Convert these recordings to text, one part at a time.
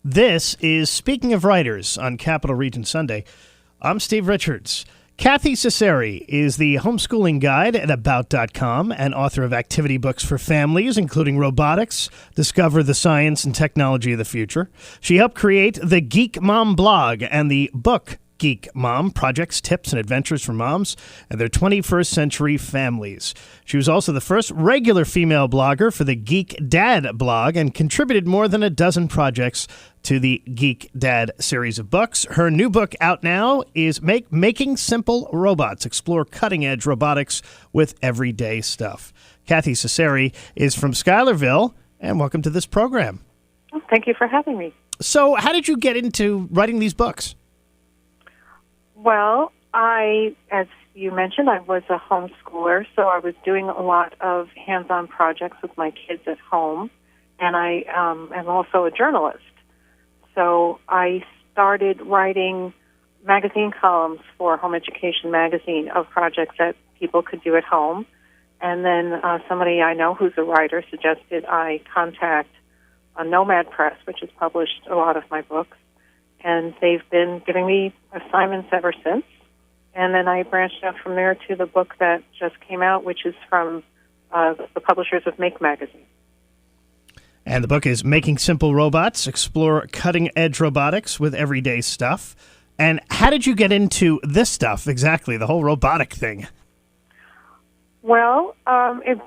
This is Speaking of Writers on Capital Region Sunday. I'm Steve Richards. Kathy Cesari is the homeschooling guide at About.com and author of activity books for families, including Robotics, Discover the Science and Technology of the Future. She helped create the Geek Mom blog and the book Geek Mom, projects, tips, and adventures for moms and their 21st century families. She was also the first regular female blogger for the Geek Dad blog and contributed more than a dozen projects to the Geek Dad series of books. Her new book out now is Making Simple Robots, Explore Cutting-Edge Robotics with Everyday Stuff. Kathy Cesari is from Schuylerville, and welcome to this program. Oh, thank you for having me. So how did you get into writing these books? Well, as you mentioned, I was a homeschooler, so I was doing a lot of hands-on projects with my kids at home, and I am also a journalist. So I started writing magazine columns for Home Education Magazine of projects that people could do at home, and then somebody I know who's a writer suggested I contact Nomad Press, which has published a lot of my books. And they've been giving me assignments ever since. And then I branched out from there to the book that just came out, which is from the publishers of Make Magazine. And the book is Making Simple Robots, Explore Cutting-Edge Robotics with Everyday Stuff. And how did you get into this stuff exactly, the whole robotic thing? Well, it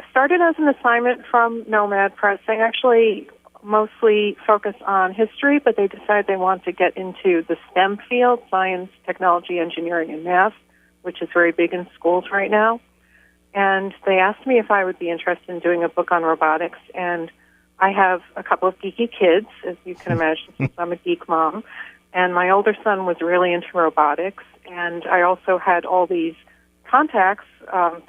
started as an assignment from Nomad Press. They actually mostly focus on history, but they decided they want to get into the STEM field, science, technology, engineering, and math, which is very big in schools right now. And they asked me if I would be interested in doing a book on robotics. And I have a couple of geeky kids, as you can imagine, since I'm a geek mom. And my older son was really into robotics. And I also had all these contacts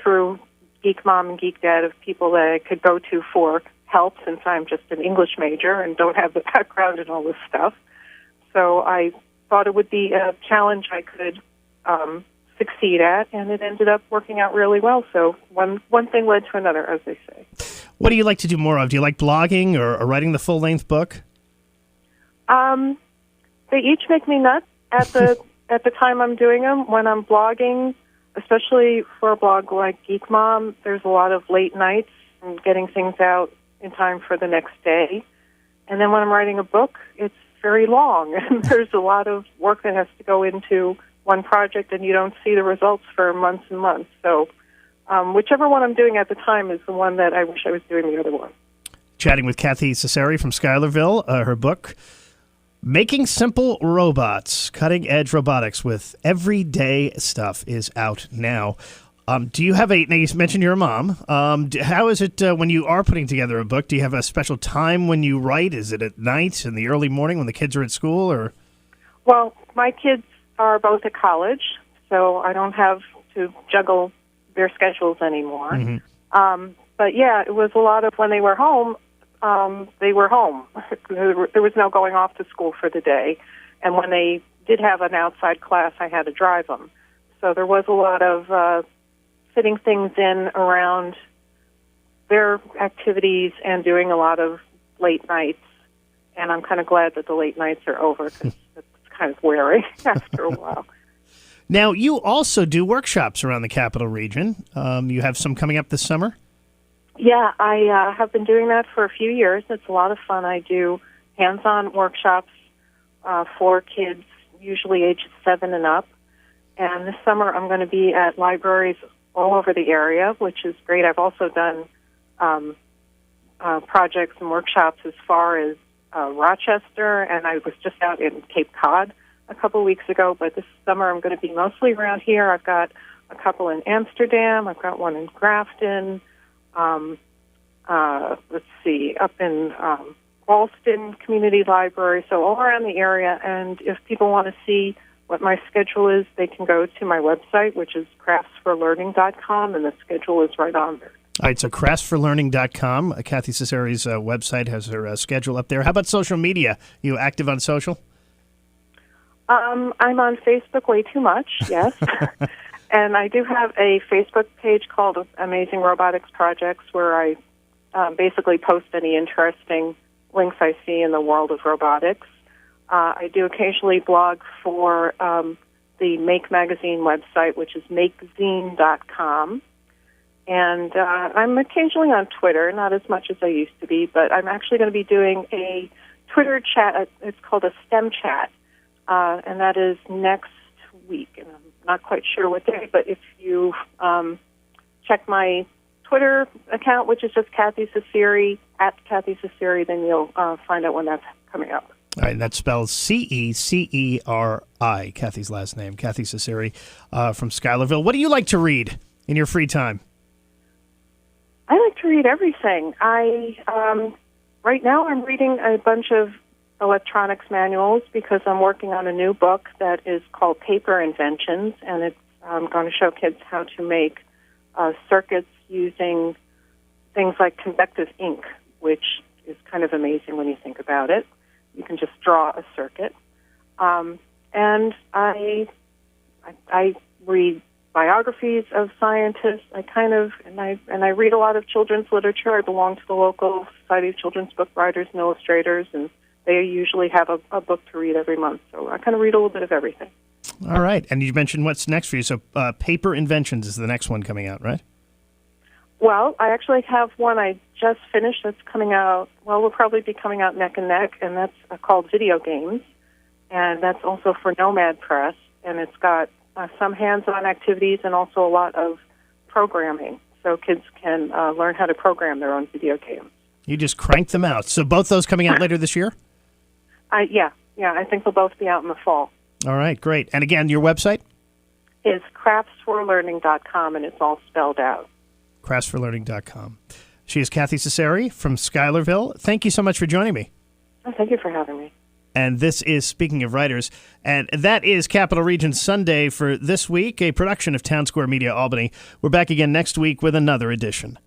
through Geek Mom and Geek Dad of people that I could go to for help, since I'm just an English major and don't have the background in all this stuff. So I thought it would be a challenge I could succeed at, and it ended up working out really well. So one thing led to another, as they say. What do you like to do more of? Do you like blogging or writing the full-length book? They each make me nuts at the time I'm doing them. When I'm blogging, especially for a blog like Geek Mom, there's a lot of late nights and getting things out in time for the next day. And then when I'm writing a book, it's very long, and there's a lot of work that has to go into one project, and you don't see the results for months and months. So whichever one I'm doing at the time is the one that I wish I was doing the other one. Chatting with Kathy Cesari from Schuylerville, her book, Making Simple Robots, Cutting-Edge Robotics with Everyday Stuff, is out now. Do you have now you mentioned you're a mom. How is it when you are putting together a book? Do you have a special time when you write? Is it at night, in the early morning when the kids are at school? Or? Well, my kids are both at college, so I don't have to juggle their schedules anymore. Mm-hmm. But yeah, it was a lot of when they were home, they were home. There was no going off to school for the day. And when they did have an outside class, I had to drive them. So there was a lot of fitting things in around their activities and doing a lot of late nights. And I'm kind of glad that the late nights are over, because it's kind of wearing after a while. Now, you also do workshops around the Capital Region. You have some coming up this summer? Yeah, I have been doing that for a few years. It's a lot of fun. I do hands-on workshops for kids, usually ages 7 and up. And this summer I'm going to be at libraries all over the area, which is great. I've also done projects and workshops as far as Rochester, and I was just out in Cape Cod a couple weeks ago, but this summer I'm going to be mostly around here. I've got a couple in Amsterdam. I've got one in Grafton. Let's see, up in Ballston Community Library, so all around the area. And if people want to see what my schedule is, they can go to my website, which is craftsforlearning.com, and the schedule is right on there. All right, so craftsforlearning.com. Kathy Cesari's website has her schedule up there. How about social media? You active on social? I'm on Facebook way too much, yes. And I do have a Facebook page called Amazing Robotics Projects, where I basically post any interesting links I see in the world of robotics. I do occasionally blog for the Make Magazine website, which is makezine.com. And I'm occasionally on Twitter, not as much as I used to be, but I'm actually going to be doing a Twitter chat. It's called a STEM chat, and that is next week. And I'm not quite sure what day, but if you check my Twitter account, which is just Kathy Cesari, @Kathy Cesari, then you'll find out when that's coming up. All right, and that spells Ceceri, Kathy's last name, Kathy Cesari from Schuylerville. What do you like to read in your free time? I like to read everything. Right now I'm reading a bunch of electronics manuals because I'm working on a new book that is called Paper Inventions, and it's going to show kids how to make circuits using things like convective ink, which is kind of amazing when you think about it. You can just draw a circuit. And I read biographies of scientists. I read a lot of children's literature. I belong to the local Society of Children's Book Writers and Illustrators, and they usually have a book to read every month. So I kind of read a little bit of everything. All right. And you mentioned what's next for you. So Paper Inventions is the next one coming out, right? Well, I actually have one I just finished that's coming out, will probably be coming out neck and neck, and that's called Video Games. And that's also for Nomad Press, and it's got some hands-on activities and also a lot of programming, so kids can learn how to program their own video games. You just crank them out. So both those coming out later this year? Yeah, I think they'll both be out in the fall. All right, great. And again, your website? Is craftsforlearning.com, and it's all spelled out. craftsforlearning.com. She is Kathy Cesari from Schuylerville. Thank you so much for joining me. Oh, thank you for having me. And this is Speaking of Writers, and that is Capital Region Sunday for this week, a production of Town Square Media Albany. We're back again next week with another edition.